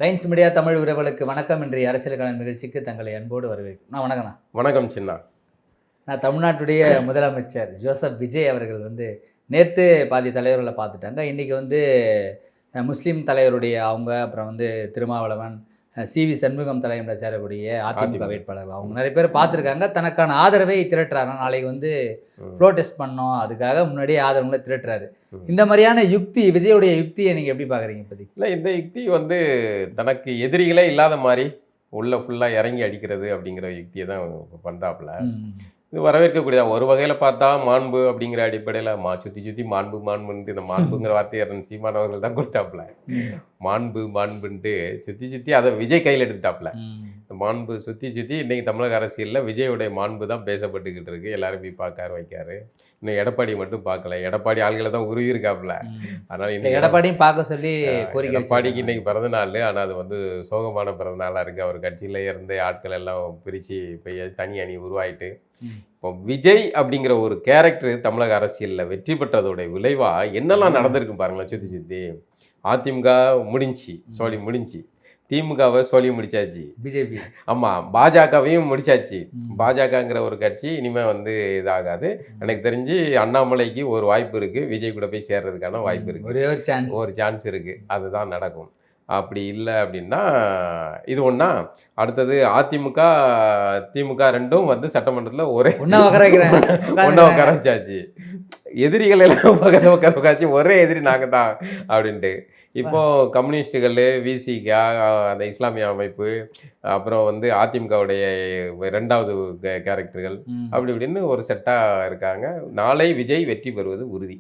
Lines media Tamil உறவுகளுக்கு வணக்கம். இன்றைய அரசியல் களம் நிகழ்ச்சிக்கு தங்களை அன்போடு வரவேற்கும். வணக்கம்ண்ணா. வணக்கம் சின்னா. நான் தமிழ்நாட்டுடைய முதலமைச்சர் ஜோசப் விஜய் அவர்கள் நேற்று பாதி தலைவர்களை பார்த்துட்டாங்க. இன்றைக்கி முஸ்லீம் தலைவருடைய அப்புறம் திருமாவளவன், சிவி சண்முகம் தலைமையில் சேரக்கூடிய அதிமுக வேட்பாளர்கள் அவங்க நிறைய பேர் பார்த்துருக்காங்க. தனக்கான ஆதரவை திரட்டுறாரு. நாளைக்கு ஃப்ளோ டெஸ்ட் பண்ணோம், அதுக்காக முன்னாடியே ஆதரவுகளை திரட்டுறாரு. இந்த மாதிரியான யுக்தி, விஜயோடைய யுக்தியை நீங்கள் எப்படி பார்க்குறீங்க? இப்போதைக்கு இல்லை, இந்த யுக்தி தனக்கு எதிரிகளே இல்லாத மாதிரி உள்ள ஃபுல்லாக இறங்கி அடிக்கிறது அப்படிங்கிற யுக்தியை தான் பண்ணுறாப்புல. இது வரவேற்கக்கூடியதான். ஒரு வகையில் பார்த்தா மாண்பு அப்படிங்கிற அடிப்படையில் சுற்றி மாண்புன்ட்டு இந்த மாண்புங்கிற வார்த்தையை சீமான் அவர்கள் தான் கொடுத்தாப்புல. மாண்புன்ட்டு சுற்றி அதை விஜய் கையில் எடுத்துட்டாப்புல. மாண்பு சுற்றி இன்றைக்கி தமிழக அரசியலில் விஜயோடைய மாண்பு தான் பேசப்பட்டுக்கிட்டு இருக்கு. எல்லாரும் போய் பார்க்காரு வைக்காரு. இன்னும் எடப்பாடி மட்டும் பார்க்கல. எடப்பாடி ஆள்களை தான் உருவிருக்காப்புல. அதனால் இன்னைக்கு எடப்பாடியும் பார்க்க சொல்லி எடப்பாடிக்கு இன்னைக்கு பிறந்த நாள். ஆனால் அது சோகமான பிறந்த நாளாக இருக்குது. அவர் கட்சியில் இருந்த ஆட்கள் எல்லாம் பிரித்து போய் தனி அணி உருவாயிட்டு இப்போ விஜய் அப்படிங்கிற ஒரு கேரக்டர் தமிழக அரசியலில் வெற்றி பெற்றதோடைய விளைவாக என்னெல்லாம் நடந்திருக்கு பாருங்களேன். சுற்றி அதிமுக சோழி முடிஞ்சு, திமுகவை சொல்லி முடிச்சாச்சு, பிஜேபி ஆமாம் பாஜகவையும் முடிச்சாச்சு. பாஜகங்கிற ஒரு கட்சி இனிமேல் இதாகாது. எனக்கு தெரிஞ்சு அண்ணாமலைக்கு ஒரு வாய்ப்பு இருக்குது, விஜய் கூட போய் சேர்றதுக்கான வாய்ப்பு இருக்குது. ஒரு சான்ஸ் இருக்குது, அதுதான் நடக்கும். அப்படி இல்லை அப்படின்னா இது ஒன்றா. அடுத்தது அதிமுக திமுக ரெண்டும் சட்டமன்றத்தில் ஒரே ஒன்றா உட்கார வச்சாச்சு. எதிரிகள் எல்லாம் பக்கத்தில் உட்கார வச்சாச்சு. ஒரே எதிரி நாங்கள் தான் அப்படின்ட்டு. இப்போது கம்யூனிஸ்டுகள், விசிகா, அந்த இஸ்லாமிய அமைப்பு, அப்புறம் அதிமுகவுடைய ரெண்டாவது கேரக்டர்கள், அப்படி இப்படின்னு ஒரு செட்டாக இருக்காங்க. நாளை விஜய் வெற்றி பெறுவது உறுதி.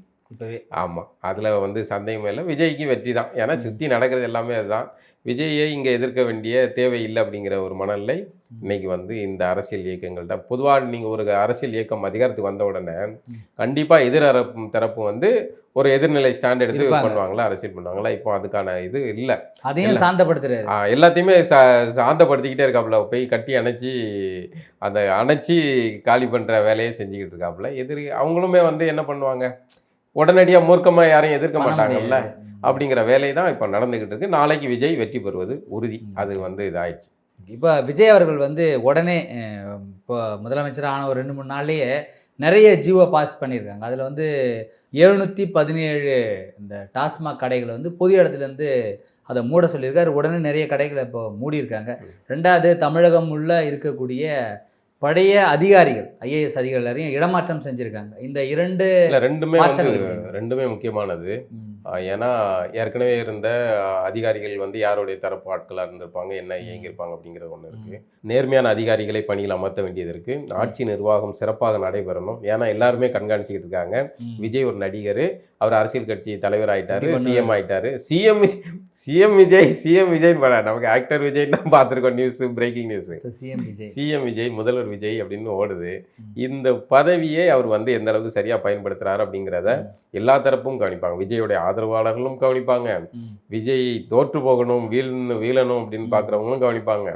ஆமாம், அதில் சந்தேகமே இல்லை. விஜய்க்கு வெற்றி தான். ஏன்னா சுற்றி நடக்கிறது எல்லாமே அதுதான். விஜயை இங்கே எதிர்க்க வேண்டிய தேவையில்லை அப்படிங்கிற ஒரு மனநிலை இன்னைக்கு இந்த அரசியல் இயக்கங்கள்ட்ட. பொதுவாக நீங்கள் ஒரு அரசியல் இயக்கம் அதிகாரத்துக்கு வந்த உடனே கண்டிப்பாக தரப்பு ஒரு எதிர்நிலை ஸ்டாண்ட் எடுத்து பண்ணுவாங்களா, அரசியல் பண்ணுவாங்களா? இப்போ அதுக்கான இது இல்லை. அதையும் சாந்தப்படுத்துறாரு. எல்லாத்தையுமே சாந்தப்படுத்திக்கிட்டே இருக்காப்புல. போய் கட்டி அணைச்சி காலி பண்ணுற வேலையை செஞ்சுக்கிட்டு இருக்காப்புல. அவங்களுமே என்ன பண்ணுவாங்க, உடனடியாக மூர்க்கமாக யாரையும் எதிர்க்க மாட்டாங்கல்ல. அப்படிங்கிற வேலை தான் இப்போ நடந்துக்கிட்டு இருக்கு. நாளைக்கு விஜய் வெற்றி பெறுவது உறுதி. அது இதாயிடுச்சு. இப்போ விஜய் அவர்கள் உடனே இப்போ முதலமைச்சரான ஒரு 2-3 நாள்லேயே நிறைய ஜிஓ பாஸ் பண்ணியிருக்காங்க. அதில் 717 இந்த டாஸ்மாக் கடைகளை பொது இடத்துலேருந்து அதை மூட சொல்லியிருக்காரு. உடனே நிறைய கடைகளை இப்போ மூடியிருக்காங்க. ரெண்டாவது, தமிழகம் உள்ள இருக்கக்கூடிய பழைய அதிகாரிகள், ஐஏஎஸ் அதிகாரிகள் எல்லாரையும் இடமாற்றம் செஞ்சுருக்காங்க. இந்த ரெண்டுமே முக்கியமானது. ஏன்னா ஏற்கனவே இருந்த அதிகாரிகள் யாருடைய தரப்பு ஆட்களாக இருந்திருப்பாங்க, என்ன இயங்கியிருப்பாங்க அப்படிங்கிறது ஒன்று இருக்குது. நேர்மையான அதிகாரிகளை பணியில் அமர்த்த வேண்டியது இருக்குது. ஆட்சி நிர்வாகம் சிறப்பாக நடைபெறணும். ஏன்னா எல்லாருமே கண்காணிச்சிக்கிட்டு இருக்காங்க. விஜய் ஒரு நடிகர், அவர் அரசியல் கட்சி தலைவர் ஆகிட்டாரு, சிஎம் ஆகிட்டாரு. சிஎம் விஜய் நமக்கு ஆக்டர் விஜய் தான் பார்த்துருக்கோம். News, breaking news. CM Vijay, முதல்வர் விஜய் அப்படின்னு ஓடுது. இந்த பதவியை அவர் எந்த அளவுக்கு சரியா பயன்படுத்துறாரு அப்படிங்கிறத எல்லா தரப்பும் கவனிப்பாங்க. விஜயோடைய ஆதரவாளர்களும் கவனிப்பாங்க. விஜய் தோற்று போகணும், வீழணும் அப்படின்னு பாக்குறவங்களும் கவனிப்பாங்க.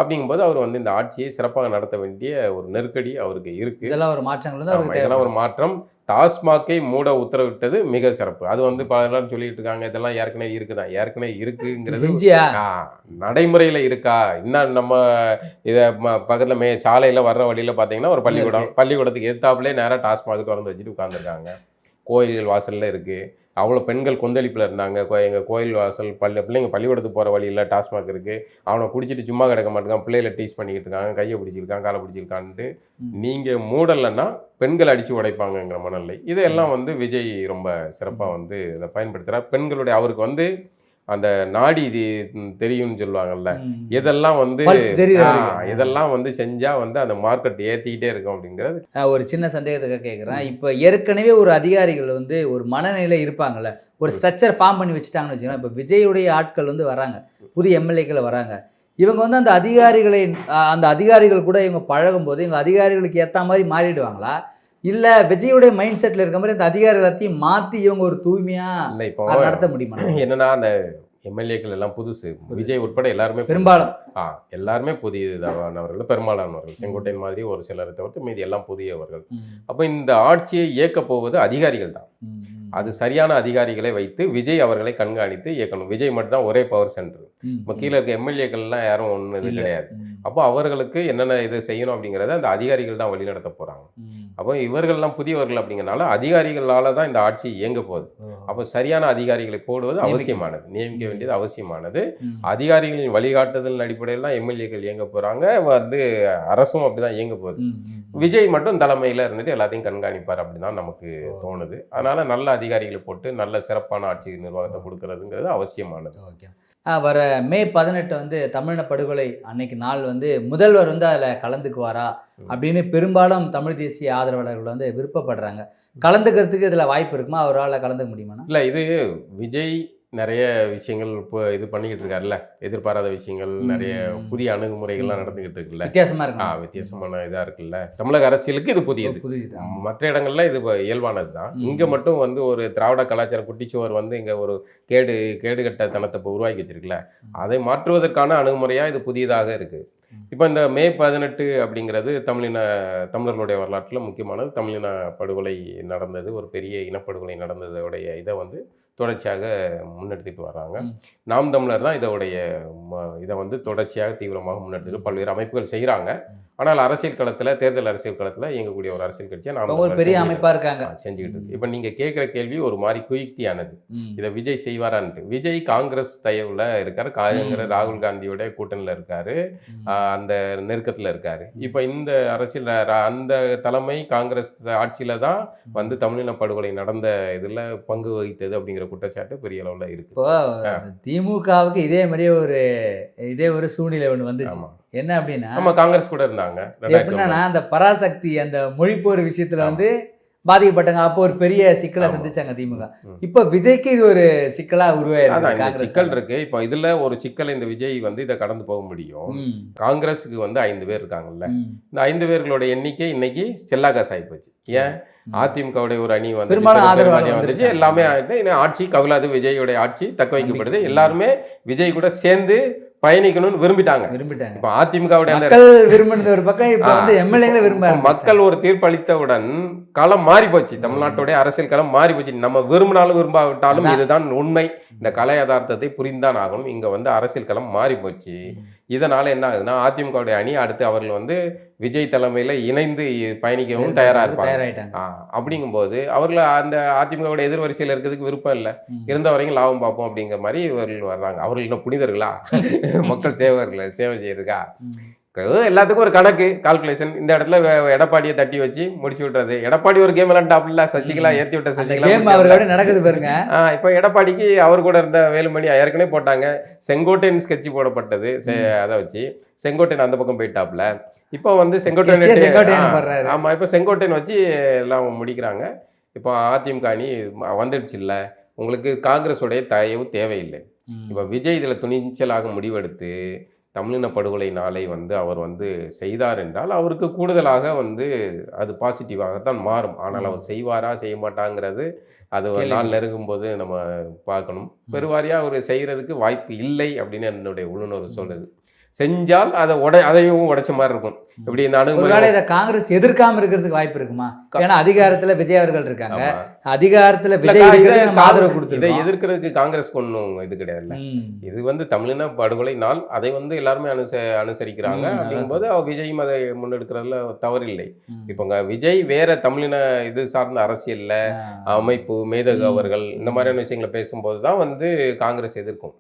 அப்படிங்கும்போது அவர் இந்த ஆட்சியை சிறப்பாக நடத்த வேண்டிய ஒரு நெருக்கடி அவருக்கு இருக்கு. இதெல்லாம் ஒரு மாற்றம். டாஸ்மாகை மூட உத்தரவிட்டது மிக சிறப்பு. அது பலரும் சொல்லிட்டு இருக்காங்க, இதெல்லாம் ஏற்கனவே இருக்குங்கிறது நடைமுறையில் இருக்கா? இன்னும் நம்ம இதை பக்கத்தில் சாலையில் வர்ற வழியில் பார்த்தீங்கன்னா ஒரு பள்ளிக்கூடத்துக்கு எதிர்த்தாப்புலே நேராக டாஸ்மாக் திறந்து வச்சுட்டு உட்காந்துருக்காங்க. கோயில்கள் வாசலில் இருக்குது. அவ்வளோ பெண்கள் கொந்தளிப்பில் இருந்தாங்க. எங்கள் கோயில் வாசல் பிள்ளைங்க பள்ளிக்கூடத்துக்கு போகிற வழியில் டாஸ்மாக் இருக்குது. அவனை குடிச்சிட்டு சும்மா கிடக்க மாட்டேங்கான், பிள்ளைகளை டீஸ் பண்ணிக்கிட்டு இருக்காங்க, கையை பிடிச்சிருக்கான், காலை பிடிச்சிருக்கான்ட்டு. நீங்கள் மூடலைன்னா பெண்கள் அடித்து உடைப்பாங்கங்கிற மனநிலை. இதெல்லாம் விஜய் ரொம்ப சிறப்பாக இதை பயன்படுத்துகிறார். பெண்களுடைய அவருக்கு அந்த நாடி இது தெரியும்னு சொல்லுவாங்கல்ல, இதெல்லாம் இதெல்லாம் செஞ்சா அந்த மார்க்கெட் ஏற்றிக்கிட்டே இருக்கும் அப்படிங்கிறது. ஒரு சின்ன சந்தேகத்துக்காக கேட்குறேன். இப்போ ஏற்கனவே ஒரு அதிகாரிகள் ஒரு மனநிலை இருப்பாங்கல்ல, ஒரு ஸ்ட்ரக்சர் ஃபார்ம் பண்ணி வச்சுட்டாங்கன்னு வச்சுக்கோங்க. இப்போ விஜயுடைய ஆட்கள் வராங்க, புதிய எம்எல்ஏக்கள் வராங்க. இவங்க அந்த அதிகாரிகள் கூட இவங்க பழகும்போது இவங்க அதிகாரிகளுக்கு ஏற்ற மாதிரி மாறிடுவாங்களா, இல்லை விஜயுடைய மைண்ட் செட்டில் இருக்க மாதிரி அந்த அதிகாரி எல்லாத்தையும் மாற்றி இவங்க ஒரு தூய்மையாக இல்லை இப்போ நடத்த முடியுமா? என்னன்னா, அந்த எம்எல்ஏக்கள் எல்லாம் புதுசு. விஜய் உட்பட எல்லாருமே பெரும்பாலும் எல்லாருமே புதியவர்கள், பெரும்பாலானவர்கள். செங்கோட்டையன் மாதிரி ஒரு சிலரை தவிர்த்து மீதி எல்லாம் புதியவர்கள். அப்போ இந்த ஆட்சியை இயக்க போவது அதிகாரிகள் தான். அது சரியான அதிகாரிகளை வைத்து விஜய் அவர்களை கண்காணித்து இயக்கணும். விஜய் மட்டும் தான் ஒரே பவர் சென்டர். இப்போ கீழே இருக்க எம்எல்ஏக்கள்லாம் யாரும் ஒன்றும் இது கிடையாது. அப்போ அவர்களுக்கு என்னென்ன இது செய்யணும் அப்படிங்கிறத அந்த அதிகாரிகள் தான் வழிநடத்த போகிறாங்க. அப்போ இவர்கள்லாம் புதியவர்கள் அப்படிங்கிறனால அதிகாரிகளால் தான் இந்த ஆட்சி இயங்க போகுது. அப்போ சரியான அதிகாரிகளை போடுவது அவசியமானது, நியமிக்க வேண்டியது அவசியமானது. அதிகாரிகளின் வழிகாட்டுதல் அடிப்படையில் தான் எம்எல்ஏக்கள் இயங்க போகிறாங்க. வந்து அரசும் அப்படி தான் இயங்க போகுது. விஜய் மட்டும் தலைமையில் இருந்துட்டு எல்லாத்தையும் கண்காணிப்பார் அப்படின்னு தான் நமக்கு தோணுது. அதனால நல்ல அதிகாரிகளை போட்டு நல்ல சிறப்பான ஆட்சி நிர்வாகத்தை கொடுக்கறதுங்கிறது அவசியமானது. ஓகே. வர மே 18 வந்து தமிழின படுகொலை அன்னைக்கு நாள் வந்து முதல்வர் வந்து அதில் கலந்துக்குவாரா அப்படின்னு பெரும்பாலும் தமிழ் தேசிய ஆதரவாளர்கள் வந்து விருப்பப்படுறாங்க. கலந்துக்கிறதுக்கு இதில் வாய்ப்பு இருக்குமா? அவரால் கலந்துக்க முடியுமா? இல்லை, இது விஜய் நிறைய விஷயங்கள் இப்போ இது பண்ணிக்கிட்டு இருக்காருல்ல, எதிர்பாராத விஷயங்கள், நிறைய புதிய அணுகுமுறைகள்லாம் நடந்துகிட்டு இருக்குல்ல, வித்தியாசமா இருக்கு. வித்தியாசமான இதாக இருக்குல்ல. தமிழக அரசியலுக்கு இது புதியது. மற்ற இடங்கள்ல இது இயல்பானது தான். இங்கே மட்டும் வந்து ஒரு திராவிட கலாச்சாரம் குட்டிச்சுவர் வந்து இங்கே ஒரு கேடுகட்ட தனத்தை இப்போ உருவாக்கி வச்சிருக்குல்ல, அதை மாற்றுவதற்கான அணுகுமுறையாக இது புதியதாக இருக்குது. இப்போ இந்த மே 18 அப்படிங்கிறது தமிழர்களுடைய வரலாற்றில் முக்கியமானது. தமிழின படுகொலை நடந்தது, ஒரு பெரிய இனப்படுகொலை நடந்ததோடைய இதை வந்து தொடர்ச்சியாக முன்னெடுத்துட்டு வர்றாங்க. நாம் தமிழர் தான் இதை வந்து தொடர்ச்சியாக தீவிரமாக முன்னெடுத்துட்டு பல்வேறு அமைப்புகள் செய்கிறாங்க. ஆனால் அரசியல் களத்தில், தேர்தல் அரசியல் களத்தில் இயங்கக்கூடிய ஒரு அரசியல் கட்சியாக நாம் ஒரு பெரிய அமைப்பாக இருக்காங்க, செஞ்சுக்கிட்டு இருக்கு. இப்போ நீங்கள் கேட்குற கேள்வி ஒரு மாதிரி குயுக்தியானது. இதை விஜய் செய்வாரான்ட்டு. விஜய் காங்கிரஸ் தயவில் இருக்கார், ராகுல் காந்தியோட கூட்டணியில் இருக்காரு, அந்த நெருக்கத்தில் இருக்காரு. இப்போ இந்த அரசியல் அந்த தலைமை காங்கிரஸ் ஆட்சியில் தான் வந்து தமிழின படுகொலை நடந்த இதில் பங்கு வகித்தது அப்படிங்கிற குற்றச்சாட்டு பெரிய அளவில் இருக்கு. இப்போ திமுகவுக்கு இதே ஒரு சூழ்நிலை ஒன்று வந்துச்சு. என்ன அப்படின்னா, நம்ம காங்கிரஸ் கூட இருந்தாங்க. எப்படின்னா அந்த பராசக்தி அந்த மொழிப்போர் விஷயத்துல வந்து பாதிக்கப்பட்டாங்க. அப்போ ஒரு பெரிய சிக்கலை சந்திச்சாங்க திமுக. இப்ப விஜய்க்கு இது ஒரு சிக்கலா உருவாயிருக்கு. சிக்கல் இருக்கு. இப்போ இதுல ஒரு சிக்கல், இந்த விஜய் வந்து இதை கடந்து போக முடியும். காங்கிரஸுக்கு வந்து 5 பேர் இருக்காங்கல்ல, இந்த 5 பேர்களோட எண்ணிக்கை இன்னைக்கு செல்லாகாசு ஆகி போச்சு. ஏன்? அதிமுகவுடைய ஒரு அணி வந்து வந்துச்சு, எல்லாமே ஆயிட்டு ஆட்சி கவிழாது, விஜயோடைய ஆட்சி தக்க வைக்கப்படுது. எல்லாருமே விஜய் கூட சேர்ந்து பயணிக்கணும்னு விரும்பிட்டாங்க. இப்போ அதிமுகவுடைய ஒரு பக்கம் இப்போ வந்து எம்எல்ஏங்களை விரும்ப மக்கள் ஒரு தீர்ப்பு அளித்தவுடன் களம் மாறி போச்சு. தமிழ்நாட்டுடைய அரசியல் களம் மாறி போச்சு. நம்ம விரும்பினாலும் விரும்பாவிட்டாலும் இதுதான் உண்மை. இந்த கலை யதார்த்தத்தை புரிந்தான் ஆகணும். இங்க வந்து அரசியல் களம் மாறி போச்சு. இதனால என்ன ஆகுதுன்னா, அதிமுகவுடைய அணி அடுத்து அவர்கள் வந்து விஜய் தலைமையில இணைந்து பயணிக்கவும் தயாரா இருப்பாங்க. அப்படிங்கும்போது அவர்கள் அந்த அதிமுகவுடைய எதிர்வரிசையில் இருக்கிறதுக்கு விருப்பம் இல்லை. இருந்த வரைக்கும் லாபம் பார்ப்போம் அப்படிங்கிற மாதிரி இவர்கள் வர்றாங்க. அவர்கள் இன்னும் புனிதர்களா? மக்கள் சேவை செய்யறதுக்கா? எல்லாத்துக்கும் ஒரு கணக்கு, கால்குலேஷன். இந்த இடத்துல எடப்பாடியை தட்டி வச்சு முடிச்சு விட்டுறது. எடப்பாடி ஒரு கேம் விளாண்டாப்ல, சசிகலா ஏற்றி விட்ட சசிகலா நடக்குது பாருங்க. இப்போ எடப்பாடிக்கு அவர் கூட இருந்த வேலுமணி ஏற்கனவே போட்டாங்க. செங்கோட்டையன் ஸ்கெட்சி போடப்பட்டது. அதை வச்சு செங்கோட்டையன் அந்த பக்கம் போயிட்டாப்ல. இப்போ வந்து செங்கோட்டையன் ஆமா, இப்போ செங்கோட்டையன் வச்சு எல்லாம் முடிக்கிறாங்க. இப்போ அதிமுக அணி வந்துடுச்சு இல்லை, உங்களுக்கு காங்கிரஸுடைய தயவு தேவையில்லை. இப்போ விஜய் இதில் துணிச்சலாக முடிவெடுத்து தமிழின படுகொலை நாளை வந்து அவர் வந்து செய்தார் என்றால் அவருக்கு கூடுதலாக வந்து அது பாசிட்டிவாகத்தான் மாறும். ஆனால் அவர் செய்வாரா செய்ய மாட்டாங்கிறது அது ஒரு நாள் நெருங்கும்போது நம்ம பார்க்கணும். பெருவாரியாக அவர் செய்கிறதுக்கு வாய்ப்பு இல்லை அப்படின்னு என்னுடைய உள்ளுணர்வு சொல்லுது. செஞ்சால் அதையும் உடைச்ச மாதிரி இருக்கும். இப்படி இந்த அணுகுமுறை இதை காங்கிரஸ் எதிர்க்காம இருக்கிறதுக்கு வாய்ப்பு இருக்குமா? ஏன்னா அதிகாரத்துல விஜய் அவர்கள் இருக்காங்க, அதிகாரத்துல விஜய் ஆதரவு கொடுத்து இதை எதிர்க்கிறதுக்கு காங்கிரஸ் ஒன்றும் இது கிடையாதுல்ல. இது வந்து தமிழின படுகொலை நாள், அதை வந்து எல்லாருமே அனுசரிக்கிறாங்க. அப்படிங்கும்போது விஜயும் அதை முன்னெடுக்கிறதுல தவறில்லை. இப்போங்க விஜய் வேற தமிழின இது சார்ந்த அரசியல்ல அமைப்பு மேதகு அவர்கள் இந்த மாதிரியான விஷயங்களை பேசும்போது தான் வந்து காங்கிரஸ் எதிர்க்கும்.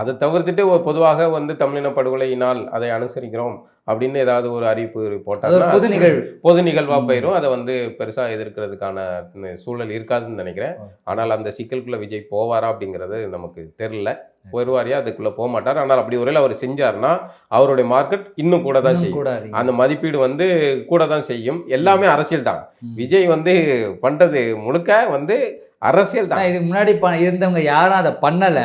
அதை தவிர்த்துட்டு ஒரு பொதுவாக வந்து தமிழின படுகொலையினால் அதை அனுசரிக்கிறோம் அப்படின்னு ஏதாவது ஒரு அறிவிப்பு போட்டாங்கன்னா பொது நிகழ்வா போயிடும். அதை வந்து பெருசா எதிர்க்கிறதுக்கான சூழல் இருக்காதுன்னு நினைக்கிறேன். ஆனால் அந்த சிக்கலுக்குள்ள விஜய் போவாரா அப்படிங்கிறது நமக்கு தெரியல. வருவாரியா அதுக்குள்ள போக மாட்டார். ஆனால் அப்படி ஒருவேளை அவர் செஞ்சாருன்னா அவருடைய மார்க்கெட் இன்னும் கூட தான் செய்யும். அந்த மதிப்பீடு வந்து கூட தான் செய்யும். எல்லாமே அரசியல் தான். விஜய் வந்து பண்றது முழுக்க வந்து அரசியல் தான். இது முன்னாடி இருந்தவங்க யாரும் அதை பண்ணல,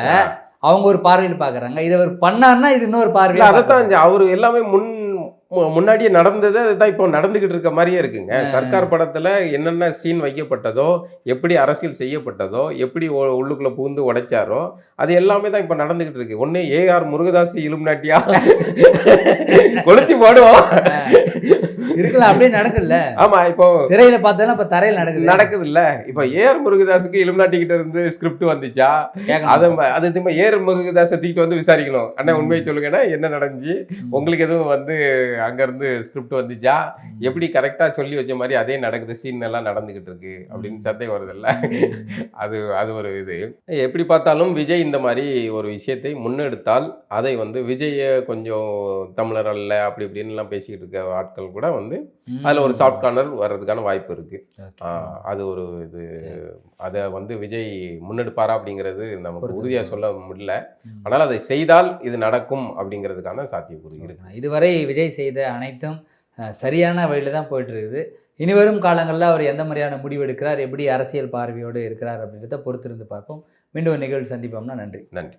அவங்க ஒரு பார்வையில் பாக்குறாங்க. இதை அவர் பண்ணார்னா இது இன்னொரு பார்வையில். அதைத்தான் அவரு எல்லாமே முன்னாடியே நடந்தது, அதுதான் இப்போ நடந்துகிட்டு இருக்க மாதிரியே இருக்குங்க. சர்க்கார் படத்துல என்னென்ன சீன் வைக்கப்பட்டதோ, எப்படி அரசியல் செய்யப்பட்டதோ, எப்படி உள்ளுக்குள்ள புகுந்து உடைச்சாரோ, அது எல்லாமே தான் இப்போ நடந்துகிட்டு இருக்கு. ஒண்ணு AR முருகதாஸ் இலுமினாட்டியா கொளுத்தி போடுவோம், இருக்கலாம், அப்படியே நடக்குதுல்ல. ஆமா, இப்போ திரையில பார்த்தா இப்ப தரையில நடக்குது இல்ல. இப்போ ஏஆர் முருகதாஸுக்கு இலுமினாட்டி கிட்ட இருந்து ஸ்கிரிப்ட் வந்துச்சா, அது திரும்ப ஏஆர் முருகதாஸை தூக்கிட்டு வந்து விசாரிக்கணும். அண்ணா உண்மையை சொல்லுங்கன்னா என்ன நடந்துச்சு, உங்களுக்கு எதுவும் வந்து அங்க இருந்து ஸ்கிரிப்ட் வந்துச்சா, எப்படி கரெக்டா சொல்லி வச்ச மாதிரி அதே நடக்குது, சீன் எல்லாம் நடந்துகிட்டு இருக்கு அப்படின்னு சந்தேகம் வருது இல்ல. அது ஒரு இது. எப்படி பார்த்தாலும் விஜய் இந்த மாதிரி ஒரு விஷயத்தை முன்னெடுத்தால் அதை வந்து விஜய கொஞ்சம் தமிழர் அல்ல அப்படி இப்படின்லாம் பேசிக்கிட்டு இருக்க ஆட்கள் கூட வந்து அதில் ஒரு சாஃப்ட் கார்னர் வர்றதுக்கான வாய்ப்பு இருக்கு. அது ஒரு இது. அதை வந்து விஜய் முன்னெடுப்பாரா அப்படிங்கிறது நமக்கு உறுதியாக சொல்ல முடியல. ஆனால் அதை செய்தால் இது நடக்கும் அப்படிங்கிறதுக்கான சாத்தியக்கூறு இருக்கு. இதுவரை விஜய் செய்த அனைத்தும் சரியான வழியில தான் போயிட்டு இருக்குது. இனிவரும் காலங்களில் அவர் எந்த மாதிரியான முடிவு எடுக்கிறார், எப்படி அரசியல் பார்வையோடு இருக்கிறார் அப்படின்றத பொறுத்திருந்து பார்ப்போம். மீண்டும் ஒரு நிகழ்வு சந்திப்போம்னா நன்றி. நன்றி.